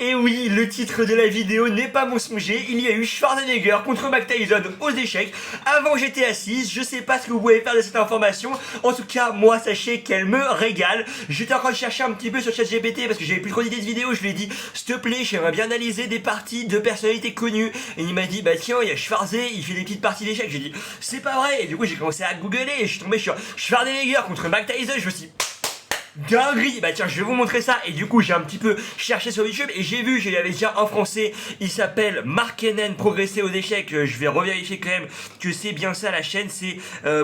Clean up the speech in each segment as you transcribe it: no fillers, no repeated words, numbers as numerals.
Et oui, le titre de la vidéo n'est pas mensonger, il y a eu Schwarzenegger contre Mike Tyson aux échecs. Avant j'étais assise, je sais pas ce que vous pouvez faire de cette information. En tout cas, moi sachez qu'elle me régale. J'étais en train de chercher un petit peu sur ChatGPT parce que j'avais plus trop d'idées de vidéos. Je lui ai dit, s'il te plaît, j'aimerais bien analyser des parties de personnalités connues. Et il m'a dit, bah tiens, il y a Schwarze, il fait des petites parties d'échecs. J'ai dit, c'est pas vrai. Et du coup, j'ai commencé à googler et je suis tombé sur Schwarzenegger contre Mike Tyson. Je me suis dit, dinguerie. Bah tiens, je vais vous montrer ça. Et du coup j'ai un petit peu cherché sur YouTube et j'ai vu, j'avais déjà en français. Il s'appelle Mark Hennen, Progresser aux échecs. Je vais revérifier quand même que c'est bien ça la chaîne. C'est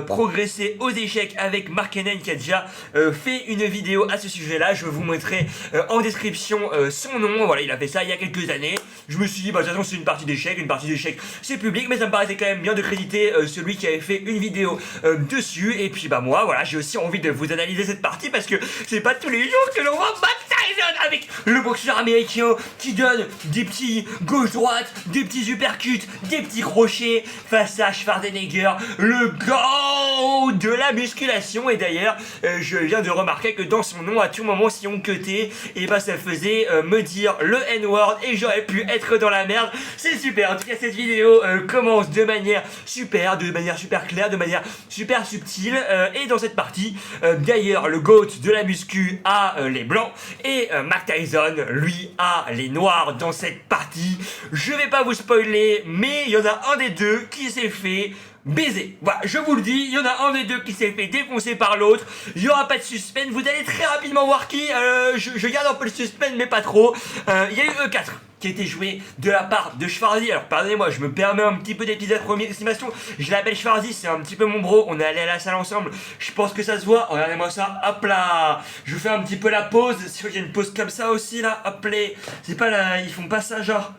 Progresser aux échecs avec Mark Hennen qui a déjà fait une vidéo à ce sujet là. Je vous montrer en description son nom. Voilà, il a fait ça il y a quelques années. Je me suis dit, bah de toute façon c'est une partie d'échecs. Une partie d'échecs c'est public, mais ça me paraissait quand même bien de créditer celui qui avait fait une vidéo dessus. Et puis bah moi voilà, j'ai aussi envie de vous analyser cette partie parce que c'est pas tous les jours que l'on voit Mike Tyson avec le boxeur américain qui donne des petits gauche-droite, des petits uppercuts, des petits crochets face à Schwarzenegger, le GOAT de la musculation. Et d'ailleurs, je viens de remarquer que dans son nom, à tout moment, si on cutait, et bah ça faisait me dire le N-word et j'aurais pu être dans la merde. C'est super. En tout cas, cette vidéo commence de manière super claire, de manière super subtile. Et dans cette partie, d'ailleurs, le GOAT de la muscu a les blancs et Mike Tyson lui a les noirs dans cette partie. Je vais pas vous spoiler, mais il y en a un des deux qui s'est fait baiser. Voilà, je vous le dis, il y en a un des deux qui s'est fait défoncer par l'autre. Il y aura pas de suspense, vous allez très rapidement voir qui. Je garde un peu le suspense, mais pas trop. Il y a eu E4 qui a été joué de la part de Schwarzy. Alors pardonnez-moi, je me permets un petit peu d'épisode première estimation. Je l'appelle Schwarzy, c'est un petit peu mon bro. On est allé à la salle ensemble. Je pense que ça se voit. Regardez-moi ça. Hop là. Je fais un petit peu la pause. C'est vrai qu'il y a une pause comme ça aussi là. Hop là. C'est pas là. Ils font pas ça genre.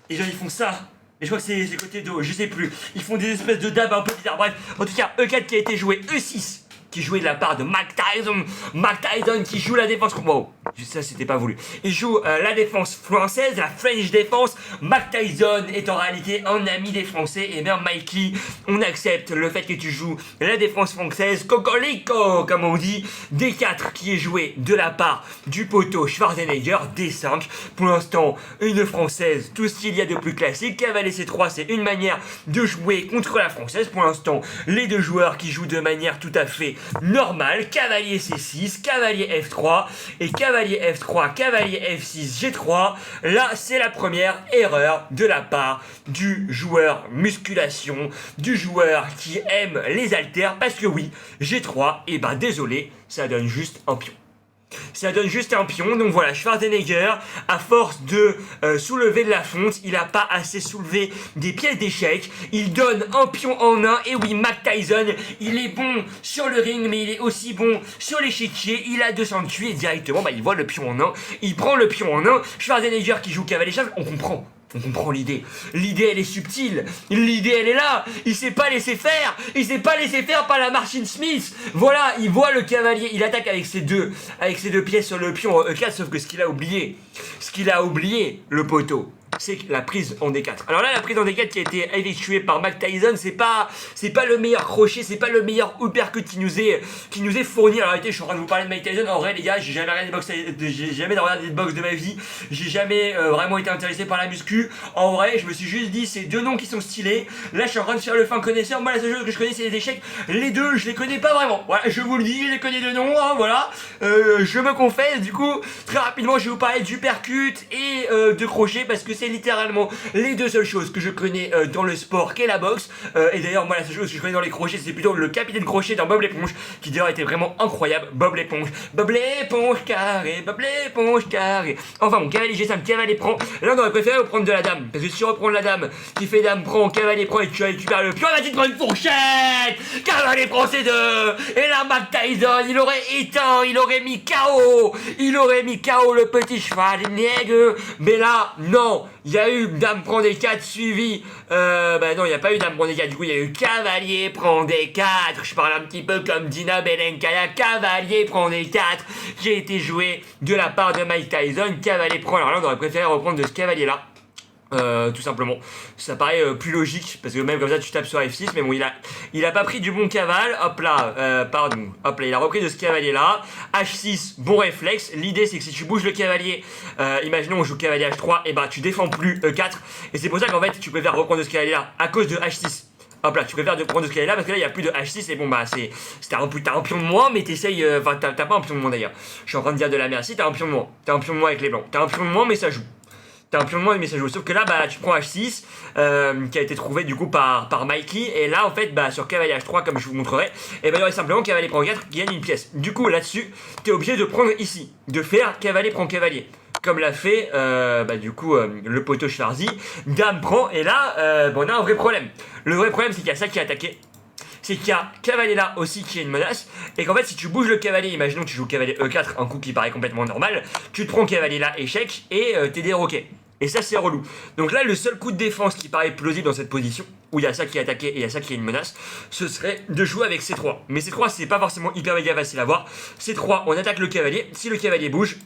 Et genre ils font ça. Et je crois que c'est côté dos. Je sais plus. Ils font des espèces de dabs un peu bizarres. Bref. En tout cas, E4 qui a été joué. E6 qui jouait de la part de Mike Tyson. Mike Tyson qui joue la défense. Wow, ça c'était pas voulu. Il joue la défense française, la French défense. Mike Tyson est en réalité un ami des Français. Et bien Mikey, on accepte le fait que tu joues la défense française. Cocorico, comme on dit. D4 qui est joué de la part du poteau Schwarzenegger. D5. Pour l'instant, une française, tout ce qu'il y a de plus classique. Cavalier C3, c'est une manière de jouer contre la française. Pour l'instant, les deux joueurs qui jouent de manière tout à fait normal, cavalier C6, cavalier F3 et cavalier F3, cavalier F6, G3. Là, c'est la première erreur de la part du joueur musculation, du joueur qui aime les haltères, parce que oui, G3, et ben désolé, ça donne juste un pion. Ça donne juste un pion. Donc voilà, Schwarzenegger, à force de soulever de la fonte, il n'a pas assez soulevé des pièces d'échecs. Il donne un pion en un. Et oui, Mike Tyson, il est bon sur le ring, mais il est aussi bon sur l'échiquier. Il a 200 de QI et directement, bah, il voit le pion en un. Il prend le pion en un. Schwarzenegger qui joue cavalier chef, on comprend. On comprend l'idée. L'idée, elle est subtile. L'idée, elle est là. Il s'est pas laissé faire. Il s'est pas laissé faire par la Martin Smith. Voilà, il voit le cavalier. Il attaque avec ses deux pièces sur le pion E4. Sauf que ce qu'il a oublié, le poteau, c'est la prise en D4. Alors là, la prise en D4 qui a été effectuée par Mike Tyson, c'est pas le meilleur crochet, c'est pas le meilleur uppercut qui nous est fourni. Alors en réalité, je suis en train de vous parler de Mike Tyson. En vrai, les gars, j'ai jamais regardé de boxe de ma vie. J'ai jamais vraiment été intéressé par la muscu. En vrai, je me suis juste dit, c'est deux noms qui sont stylés. Là, je suis en train de faire le fin connaisseur. Moi, la seule chose que je connais, c'est les échecs. Les deux, je les connais pas vraiment. Voilà, je vous le dis, je les connais de nom. Hein, voilà. Je me confesse. Du coup, très rapidement, je vais vous parler d'uppercut et de crochet parce que c'est littéralement les deux seules choses que je connais dans le sport qu'est la boxe. Et d'ailleurs, moi, la seule chose que je connais dans les crochets, c'est plutôt le capitaine crochet dans Bob l'éponge, qui d'ailleurs était vraiment incroyable. Bob l'éponge carré, Bob l'éponge carré. Enfin, mon cavalier G5, cavalier prend. Là, on aurait préféré reprendre de la dame, parce que si on reprend la dame qui fait dame prend, cavalier prend et tu récupères le pion, là, tu te prends une fourchette. Cavalier prend c'est deux. Et là, Mike Tyson, il aurait éteint, il aurait mis KO le petit cheval nègre. Mais là, non. Il y a eu dame prend des 4 suivi. Bah non, il n'y a pas eu dame prend des 4. Du coup, il y a eu cavalier prend des 4. Je parle un petit peu comme Dina Belenkaya. Cavalier prend des 4. Qui a été joué de la part de Mike Tyson. Cavalier prend. Alors là, on aurait préféré reprendre de ce cavalier là. Tout simplement. Ça paraît plus logique, parce que même comme ça tu tapes sur F6, mais bon il a pas pris du bon cavale, hop là, pardon, hop là, il a repris de ce cavalier là, H6, bon réflexe, l'idée c'est que si tu bouges le cavalier, imaginons on joue cavalier H3, et bah tu défends plus E4, et c'est pour ça qu'en fait tu préfères reprendre de ce cavalier là, à cause de H6. Hop là, tu préfères de prendre ce cavalier là parce que là il n'y a plus de H6 et bon bah t'as un pion de moins mais t'essayes, enfin t'as pas un pion de moins d'ailleurs. Je suis en train de dire de la merde, si t'as un pion de moins, t'as un pion de moins avec les blancs, t'as un pion de moins mais ça joue. T'as un pion de moins mais ça joue, sauf que là bah tu prends H6 qui a été trouvé du coup par Mikey et là en fait bah sur cavalier H3 comme je vous montrerai et bah il y aurait simplement cavalier prend 4 qui gagne une pièce. Du coup là-dessus t'es obligé de prendre ici, de faire cavalier prend cavalier. Comme l'a fait du coup le poteau Schwarzy, dame prend et là on a un vrai problème. Le vrai problème c'est qu'il y a ça qui est attaqué. C'est qu'il y a cavalier là aussi qui est une menace et qu'en fait si tu bouges le cavalier, imaginons que tu joues cavalier E4, un coup qui paraît complètement normal, tu te prends cavalier là échec et t'es déroqué. Et ça c'est relou. Donc là le seul coup de défense qui paraît plausible dans cette position, où il y a ça qui est attaqué et il y a ça qui est une menace, ce serait de jouer avec C3. Mais C3 c'est pas forcément hyper méga facile à voir. C3 on attaque le cavalier, si le cavalier bouge,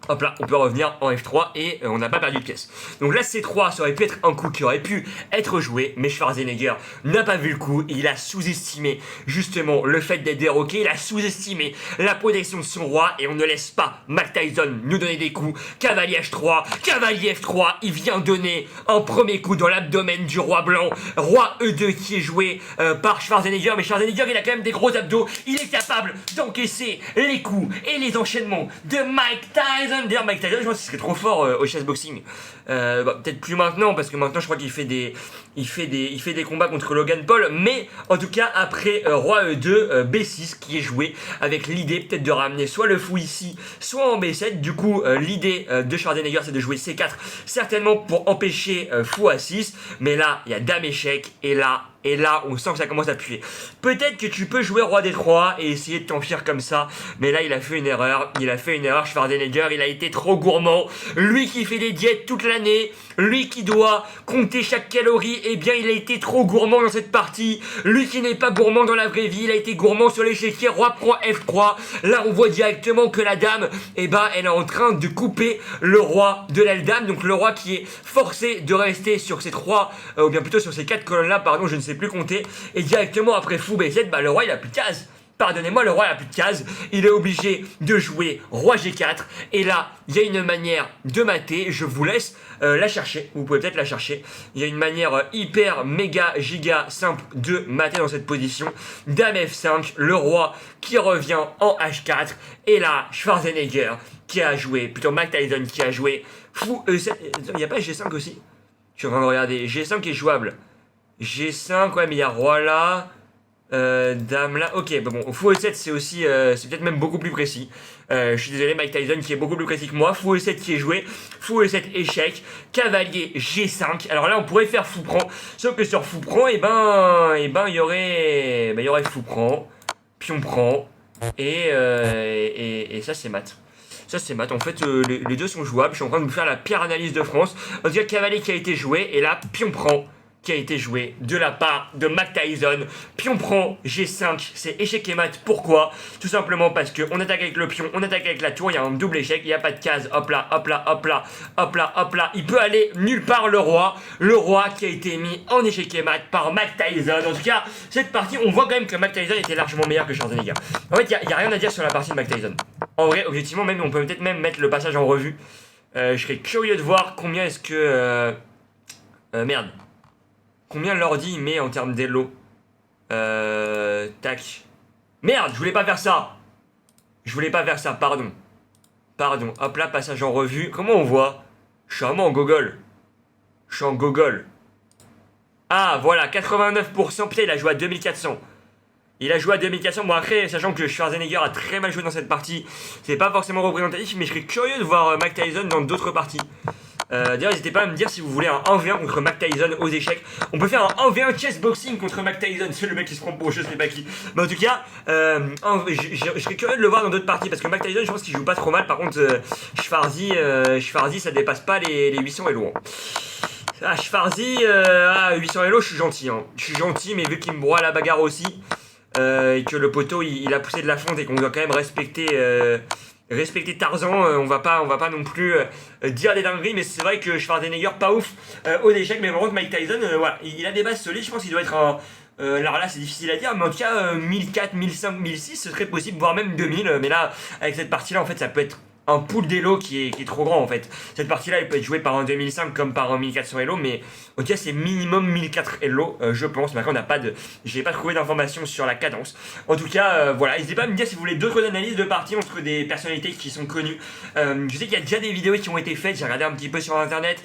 hop là, on peut revenir en F3 et on n'a pas perdu de pièce. Donc là, C3, ça aurait pu être un coup qui aurait pu être joué, mais Schwarzenegger n'a pas vu le coup et il a sous-estimé justement le fait d'être déroqué, il a sous-estimé la protection de son roi et on ne laisse pas Mike Tyson nous donner des coups. Cavalier H3, cavalier F3, il vient donner un premier coup dans l'abdomen du roi blanc, roi E2 qui est joué par Schwarzenegger, mais Schwarzenegger il a quand même des gros abdos, il est capable d'encaisser les coups et les enchaînements de Mike Tyson. D'ailleurs Mike Tyson je pense qu'il serait trop fort au chessboxing, peut-être plus maintenant parce que maintenant je crois qu'il fait des combats contre Logan Paul, mais en tout cas après roi E2 B6 qui est joué avec l'idée peut-être de ramener soit le fou ici soit en B7. Du coup l'idée de Schwarzenegger c'est de jouer C4 certainement pour empêcher fou A6, mais là il y a dame échec et là, on sent que ça commence à puer. Peut-être que tu peux jouer roi D3 et essayer de t'enfuir comme ça. Mais là, il a fait une erreur. Schwarzenegger, il a été trop gourmand. Lui qui fait des diètes toute l'année, lui qui doit compter chaque calorie, eh bien, il a été trop gourmand dans cette partie. Lui qui n'est pas gourmand dans la vraie vie, il a été gourmand sur l'échiquier. Roi prend F3. Là, on voit directement que la dame, elle est en train de couper le roi de l'aile dame. Donc, le roi qui est forcé de rester sur ces ou bien plutôt sur ces 4 colonnes-là, pardon, je ne sais plus compter, et directement après fou B7, le roi il a plus de cases. Pardonnez-moi, le roi il a plus de cases, il est obligé de jouer roi G4, et là, il y a une manière de mater, je vous laisse la chercher, vous pouvez peut-être la chercher, il y a une manière hyper méga giga simple de mater dans cette position, dame F5, le roi qui revient en H4, et là, Schwarzenegger qui a joué, plutôt Mike Tyson qui a joué fou E7, il n'y a pas G5 aussi? Je suis en train de regarder, G5 qui est jouable. G5, ouais, mais il y a roi là, dame là. Ok, bon, fou E7 c'est aussi, c'est peut-être même beaucoup plus précis. Je suis désolé, Mike Tyson qui est beaucoup plus précis que moi. Fou E7 qui est joué, fou E7 échec, cavalier G5. Alors là, on pourrait faire fou prend, sauf que sur fou prend, il y aurait fou prend, pion prend, et ça c'est mat. Ça c'est mat, en fait les deux sont jouables. Je suis en train de vous faire la pire analyse de France. En tout cas, cavalier qui a été joué, et là, pion prend qui a été joué de la part de Mike Tyson. Pion prend G5, c'est échec et mat. Pourquoi? Tout simplement parce qu'on attaque avec le pion, on attaque avec la tour, il y a un double échec, il n'y a pas de case, hop là, hop là, hop là, hop là, hop là. Il peut aller nulle part le roi qui a été mis en échec et mat par Mike Tyson. En tout cas, cette partie, on voit quand même que Mike Tyson était largement meilleur que Schwarzenegger. En fait, il n'y a rien à dire sur la partie de Mike Tyson. En vrai, objectivement, même on peut peut-être même mettre le passage en revue. Je serais curieux de voir combien est-ce que... merde. Combien l'ordi met en termes d'élo? Tac. Merde, je voulais pas faire ça. Pardon. Hop là, passage en revue. Comment on voit? Je suis vraiment en gogol. Ah, voilà, 89%. Putain, il a joué à 2400. Bon, après, sachant que Schwarzenegger a très mal joué dans cette partie, c'est pas forcément représentatif, mais je serais curieux de voir Mike Tyson dans d'autres parties. D'ailleurs, n'hésitez pas à me dire si vous voulez un 1v1 contre Mike Tyson aux échecs. On peut faire un 1v1 chessboxing contre Mike Tyson. C'est le mec qui se prend pour je sais pas qui. Mais en tout cas, je serais curieux de le voir dans d'autres parties parce que Mike Tyson, je pense qu'il joue pas trop mal. Par contre, Schwarzy, ça dépasse pas les 800 Elo. Ah, Schwarzy, 800 Elo, je suis gentil. Je suis gentil, mais vu qu'il me broie la bagarre aussi, et que le poteau il a poussé de la fonte et qu'on doit quand même respecter respecter Tarzan, on va pas non plus dire des dingueries, mais c'est vrai que Schwarzenegger pas ouf aux échecs, mais par contre Mike Tyson, voilà, il a des bases solides, je pense qu'il doit être un... alors là c'est difficile à dire, mais en tout cas 1004, 1005, 1006 ce serait possible, voire même 2000, mais là avec cette partie là en fait ça peut être un pool d'Elo qui est trop grand en fait. Cette partie là elle peut être jouée par un 2005 comme par un 1400 Elo, mais en tout cas c'est minimum 1004 Elo je pense, mais après on n'a pas de... j'ai pas trouvé d'informations sur la cadence. En tout cas voilà, n'hésitez pas à me dire si vous voulez d'autres analyses de parties entre des personnalités qui sont connues. Je sais qu'il y a déjà des vidéos qui ont été faites, j'ai regardé un petit peu sur internet.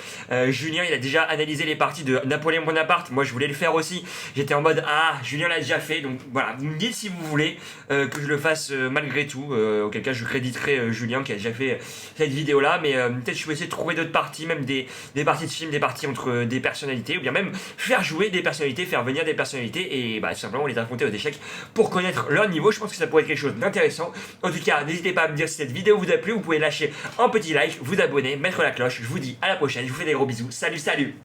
Julien il a déjà analysé les parties de Napoléon Bonaparte, moi je voulais le faire aussi, j'étais en mode ah Julien l'a déjà fait, donc voilà, vous me dites si vous voulez que je le fasse malgré tout, auquel cas je créditerai Julien qui a déjà fait cette vidéo là, mais peut-être je vais essayer de trouver d'autres parties, même des parties de films, des parties entre des personnalités, ou bien même faire jouer des personnalités, faire venir des personnalités et bah tout simplement les affronter aux échecs pour connaître leur niveau. Je pense que ça pourrait être quelque chose d'intéressant. En tout cas n'hésitez pas à me dire si cette vidéo vous a plu, vous pouvez lâcher un petit like, vous abonner, mettre la cloche. Je vous dis à la prochaine, je vous fais des gros bisous, salut.